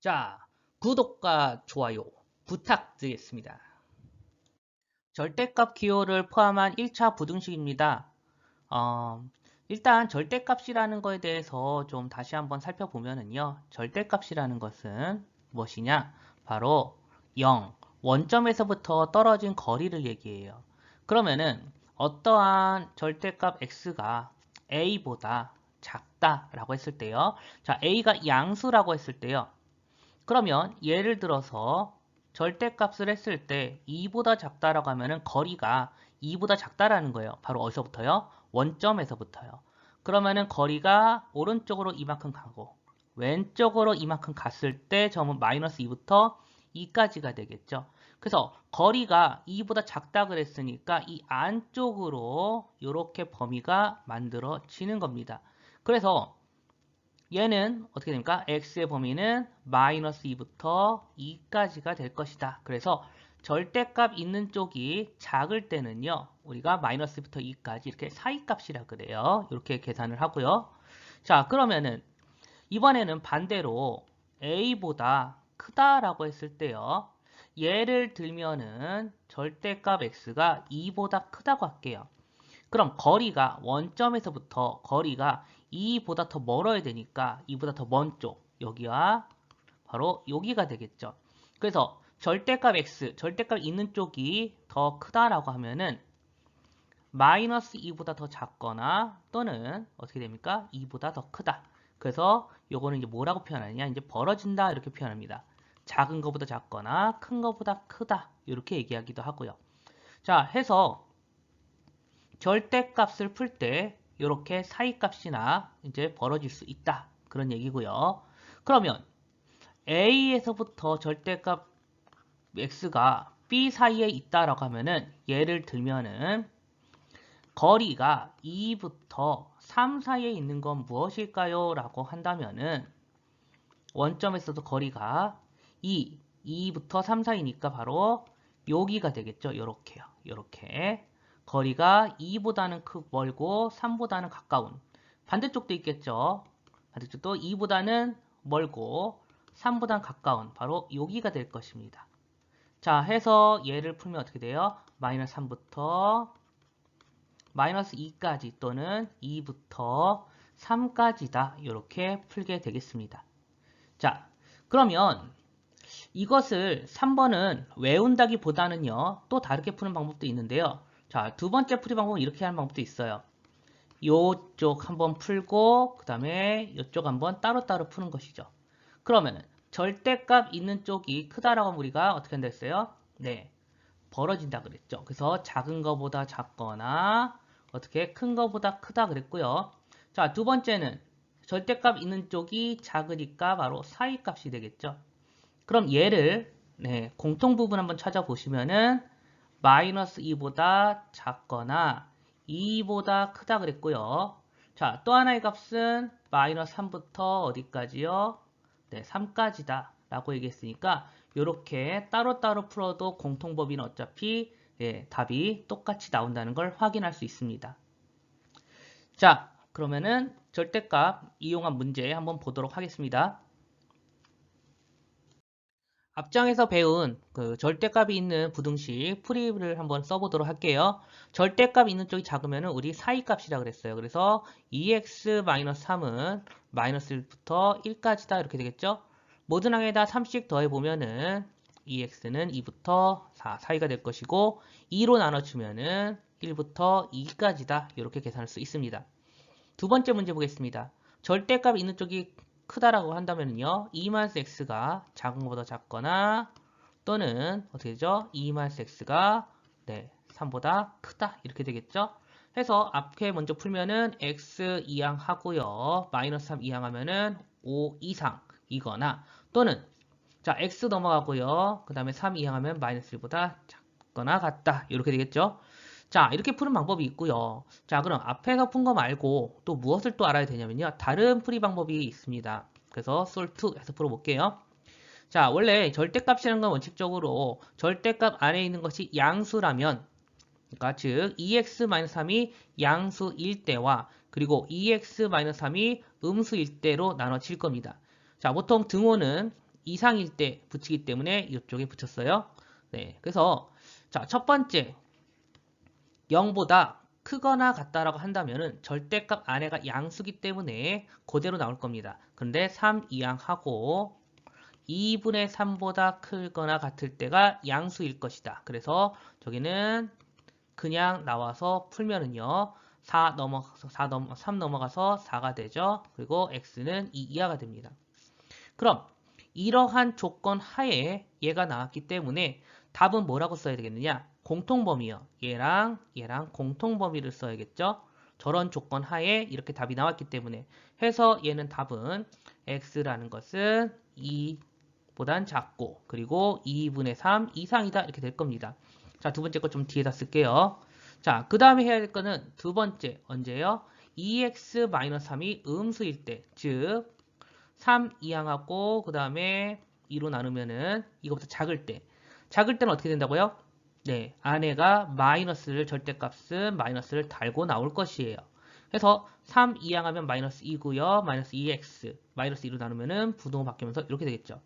자, 구독과 좋아요 부탁드리겠습니다. 절대값 기호를 포함한 1차 부등식입니다. 어, 일단 절대값이라는 거에 대해서 좀 다시 한번 살펴보면은요. 절대값이라는 것은 무엇이냐? 바로 0, 원점에서부터 떨어진 거리를 얘기해요. 그러면은 어떠한 절대값 x가 a보다 작다라고 했을 때요. 자, a가 양수라고 했을 때요. 그러면 예를 들어서 절대값을 했을 때 2보다 작다라고 하면은 거리가 2보다 작다라는 거예요. 바로 어디서부터요? 원점에서부터요. 그러면은 거리가 오른쪽으로 이만큼 가고 왼쪽으로 이만큼 갔을 때 점은 마이너스 2부터 2까지가 되겠죠. 그래서 거리가 2보다 작다 그랬으니까 이 안쪽으로 이렇게 범위가 만들어지는 겁니다. 그래서 얘는 어떻게 됩니까? x의 범위는 마이너스 2부터 2까지가 될 것이다. 그래서 절대값 있는 쪽이 작을 때는요. 우리가 마이너스부터 2까지 이렇게 사이값이라 그래요. 이렇게 계산을 하고요. 자, 그러면은 이번에는 반대로 a보다 크다라고 했을 때요. 예를 들면은 절대값 x가 2보다 크다고 할게요. 그럼 거리가 원점에서부터 거리가 2보다 더 멀어야 되니까 2보다 더 먼 쪽 여기와 바로 여기가 되겠죠. 그래서 절대값 x, 절대값 있는 쪽이 더 크다라고 하면은 마이너스 2보다 더 작거나 또는 어떻게 됩니까? 2보다 더 크다. 그래서 요거는 이제 뭐라고 표현하느냐? 이제 벌어진다 이렇게 표현합니다. 작은 것보다 작거나 큰 것보다 크다 이렇게 얘기하기도 하고요. 자, 해서 절대값을 풀 때 이렇게 사이값이나 이제 벌어질 수 있다. 그런 얘기고요. 그러면 A에서부터 절대값 X가 B 사이에 있다라고 하면은 예를 들면은 거리가 2부터 3 사이에 있는 건 무엇일까요? 라고 한다면은 원점에서도 거리가 2부터 3 사이니까 바로 여기가 되겠죠. 요렇게요. 요렇게. 거리가 2보다는 멀고 3보다는 가까운. 반대쪽도 있겠죠. 반대쪽도 2보다는 멀고 3보다는 가까운. 바로 여기가 될 것입니다. 자, 해서 얘를 풀면 어떻게 돼요? 마이너스 3부터 마이너스 2까지 또는 2부터 3까지다. 이렇게 풀게 되겠습니다. 자, 그러면 이것을 3번은 외운다기보다는요. 또 다르게 푸는 방법도 있는데요. 자, 두 번째 풀이 방법은 이렇게 하는 방법도 있어요. 요쪽 한번 풀고 그 다음에 요쪽 한번 따로따로 푸는 것이죠. 그러면은 절대값 있는 쪽이 크다라고 하면 우리가 어떻게 한다 했어요? 네, 벌어진다 그랬죠. 그래서 작은 거보다 작거나 어떻게 큰 거보다 크다 그랬고요. 자, 두 번째는 절대값 있는 쪽이 작으니까 바로 사이값이 되겠죠. 그럼 얘를 공통 부분 한번 찾아보시면은 마이너스 2보다 작거나 2보다 크다 그랬고요. 자, 또 하나의 값은 마이너스 3부터 어디까지요? 네, 3까지다 라고 얘기했으니까 이렇게 따로따로 풀어도 공통법위는 어차피 답이 똑같이 나온다는 걸 확인할 수 있습니다. 자, 그러면은 절대값 이용한 문제 한번 보도록 하겠습니다. 앞장에서 배운 그 절대값이 있는 부등식 풀이를 한번 써보도록 할게요. 절대값 있는 쪽이 작으면 우리 사이값이라 그랬어요. 그래서 2x-3은 마이너스 1부터 1까지다 이렇게 되겠죠. 모든 항에다 3씩 더해보면은 2x는 2부터 4 사이가 될 것이고 2로 나눠주면은 1부터 2까지다 이렇게 계산할 수 있습니다. 두 번째 문제 보겠습니다. 절대값 있는 쪽이 크다라고 한다면요. 2-x가 작은 것보다 작거나 또는 어떻게 되죠? 2-x가 3보다 크다 이렇게 되겠죠? 해서 앞에 먼저 풀면은 x 이항 하고요. 마이너스 3 이항 하면은 5 이상이거나 또는 자 x 넘어가고요. 그 다음에 3 이항 하면 마이너스 1보다 작거나 같다 이렇게 되겠죠? 자, 이렇게 푸는 방법이 있고요. 자, 그럼 앞에서 푼 거 말고 또 무엇을 또 알아야 되냐면요. 다른 풀이 방법이 있습니다. 그래서 솔트 해서 풀어볼게요. 자, 원래 절대값이라는 건 원칙적으로 절대값 안에 있는 것이 양수라면 그러니까 즉 2x-3이 양수일 때와 그리고 2x-3이 음수일 때로 나눠질 겁니다. 자, 보통 등호는 이상일 때 붙이기 때문에 이쪽에 붙였어요. 네, 그래서 자, 첫 번째 0보다 크거나 같다라고 한다면은 절대값 안에가 양수기 때문에 그대로 나올 겁니다. 그런데 3 이항하고 2분의 3보다 크거나 같을 때가 양수일 것이다. 그래서 저기는 그냥 나와서 풀면은요. 4 넘어가서 3 넘어가서 4가 되죠. 그리고 x는 2 이하가 됩니다. 그럼 이러한 조건 하에 얘가 나왔기 때문에 답은 뭐라고 써야 되겠느냐? 공통범위요. 얘랑 공통범위를 써야겠죠? 저런 조건 하에 이렇게 답이 나왔기 때문에 해서 얘는 답은 x라는 것은 2보단 작고 그리고 2분의 3 이상이다 이렇게 될 겁니다. 자, 두 번째 거 좀 뒤에다 쓸게요. 자, 그 다음에 해야 될 거는 두 번째 언제요? 2x-3이 음수일 때, 즉 3 이항하고 그 다음에 2로 나누면은 이거보다 작을 때는 어떻게 된다고요? 네, 안에가 마이너스를 절대값은 마이너스를 달고 나올 것이에요. 그래서 3 이항하면 마이너스 2고요. 마이너스 2x 마이너스 2로 나누면은 부동호 바뀌면서 이렇게 되겠죠.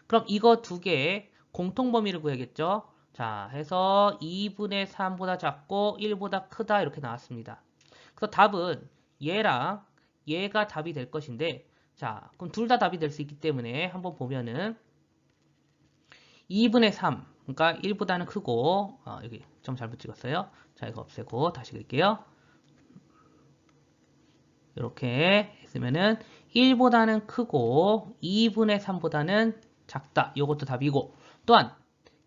그럼 이거 두 개의 공통범위를 구해야겠죠. 자, 해서 2분의 3보다 작고 1보다 크다 이렇게 나왔습니다. 그래서 답은 얘랑 얘가 답이 될 것인데 자, 그럼 둘 다 답이 될 수 있기 때문에 한번 보면은 2분의 3, 그러니까 1보다는 크고 여기 점 잘못 찍었어요. 자, 이거 없애고 다시 그릴게요. 이렇게 했으면은 1보다는 크고 2분의 3보다는 작다. 이것도 답이고 또한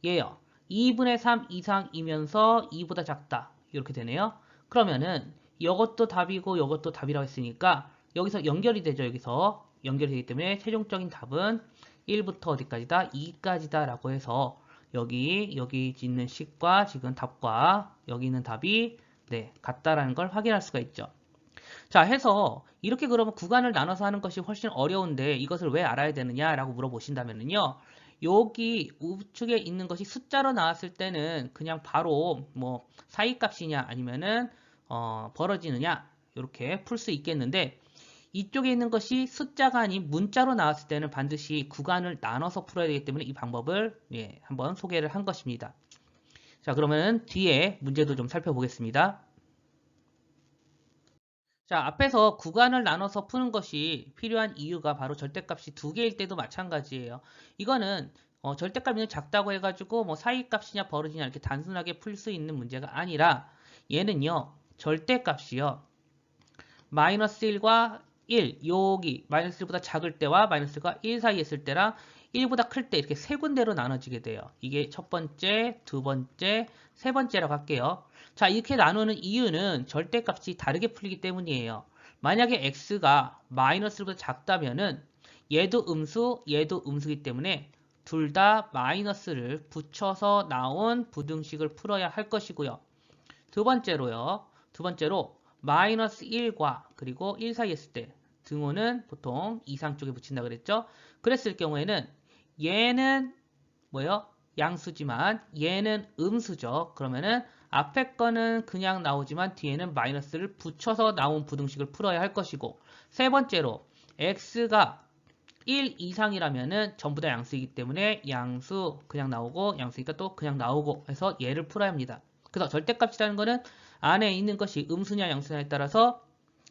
얘요. 2분의 3 이상이면서 2보다 작다. 이렇게 되네요. 그러면은 이것도 답이고 이것도 답이라고 했으니까 여기서 연결이 되죠. 여기서 연결이 되기 때문에 최종적인 답은 1부터 어디까지다? 2까지다 라고 해서 여기 있는 식과 지금 답과 여기 있는 답이 네, 같다라는 걸 확인할 수가 있죠. 자, 해서 이렇게 그러면 구간을 나눠서 하는 것이 훨씬 어려운데 이것을 왜 알아야 되느냐라고 물어보신다면요. 여기 우측에 있는 것이 숫자로 나왔을 때는 그냥 바로 뭐 사이값이냐 아니면은 벌어지느냐 이렇게 풀 수 있겠는데 이쪽에 있는 것이 숫자가 아닌 문자로 나왔을 때는 반드시 구간을 나눠서 풀어야 되기 때문에 이 방법을 한번 소개를 한 것입니다. 자, 그러면 뒤에 문제도 좀 살펴보겠습니다. 자, 앞에서 구간을 나눠서 푸는 것이 필요한 이유가 바로 절대값이 두 개일 때도 마찬가지예요. 이거는 절대값이 작다고 해가지고 뭐 사이값이냐 벌어지냐 이렇게 단순하게 풀 수 있는 문제가 아니라 얘는요. 절대값이요. 마이너스 1과 1, 여기 마이너스 1보다 작을 때와 마이너스 1과 1 사이에 있을 때랑 1보다 클 때 이렇게 세 군데로 나눠지게 돼요. 이게 첫 번째, 두 번째, 세 번째라고 할게요. 자, 이렇게 나누는 이유는 절대값이 다르게 풀리기 때문이에요. 만약에 x가 마이너스 1보다 작다면은 얘도 음수, 얘도 음수이기 때문에 둘 다 마이너스를 붙여서 나온 부등식을 풀어야 할 것이고요. 두 번째로 마이너스 1과 그리고 1 사이에 있을 때 등호는 보통 이상 쪽에 붙인다 그랬죠. 그랬을 경우에는 얘는 뭐예요? 양수지만 얘는 음수죠. 그러면은 앞에 거는 그냥 나오지만 뒤에는 마이너스를 붙여서 나온 부등식을 풀어야 할 것이고 세 번째로 x가 1 이상이라면은 전부 다 양수이기 때문에 양수 그냥 나오고 양수니까 또 그냥 나오고 해서 얘를 풀어야 합니다. 그래서 절대값이라는 거는 안에 있는 것이 음수냐 양수냐에 따라서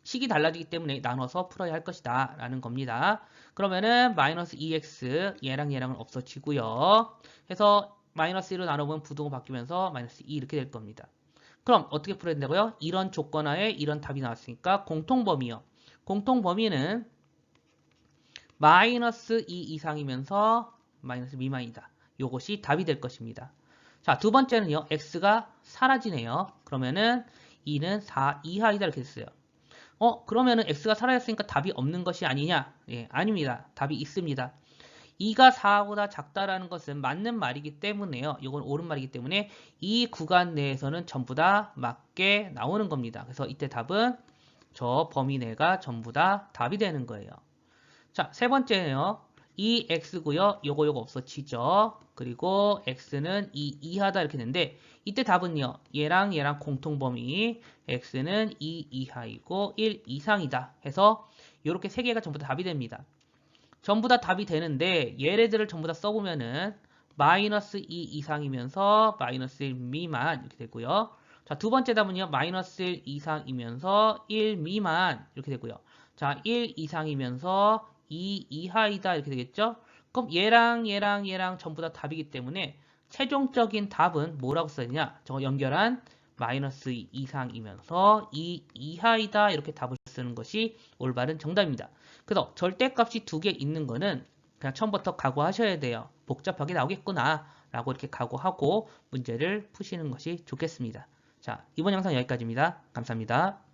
식이 달라지기 때문에 나눠서 풀어야 할 것이다 라는 겁니다. 그러면은 마이너스 2x 얘랑 얘랑은 없어지고요. 해서 마이너스 1로 나눠보면 부등호 바뀌면서 마이너스 2 이렇게 될 겁니다. 그럼 어떻게 풀어야 된다고요? 이런 조건하에 이런 답이 나왔으니까 공통범위요. 공통범위는 마이너스 2 이상이면서 마이너스 미만이다. 요것이 답이 될 것입니다. 자, 두 번째는요. x가 사라지네요. 그러면은 2는 4 이하이다 이렇게 됐어요. 그러면은 x가 사라졌으니까 답이 없는 것이 아니냐? 예, 아닙니다. 답이 있습니다. 2가 4보다 작다라는 것은 맞는 말이기 때문에요. 이건 옳은 말이기 때문에 이 구간 내에서는 전부 다 맞게 나오는 겁니다. 그래서 이때 답은 저 범위 내가 전부 다 답이 되는 거예요. 자, 세 번째는요. 이 x고요. 요거 없어지죠. 그리고 x는 2 이하다 이렇게 되는데 이때 답은요. 얘랑 얘랑 공통범위 x는 2 이하이고 1 이상이다 해서 이렇게 세 개가 전부 다 답이 됩니다. 전부 다 답이 되는데 얘네들을 전부 다 써보면은 마이너스 2 이상이면서 마이너스 1 미만 이렇게 되고요. 자, 두 번째 답은요. 마이너스 1 이상이면서 1 미만 이렇게 되고요. 자, 1 이상이면서 2 이하이다 이렇게 되겠죠? 그럼 얘랑 전부 다 답이기 때문에 최종적인 답은 뭐라고 써야 되냐? 저거 연결한 마이너스 2 이상이면서 2 이하이다 이렇게 답을 쓰는 것이 올바른 정답입니다. 그래서 절대값이 두 개 있는 거는 그냥 처음부터 각오하셔야 돼요. 복잡하게 나오겠구나 라고 이렇게 각오하고 문제를 푸시는 것이 좋겠습니다. 자, 이번 영상 여기까지입니다. 감사합니다.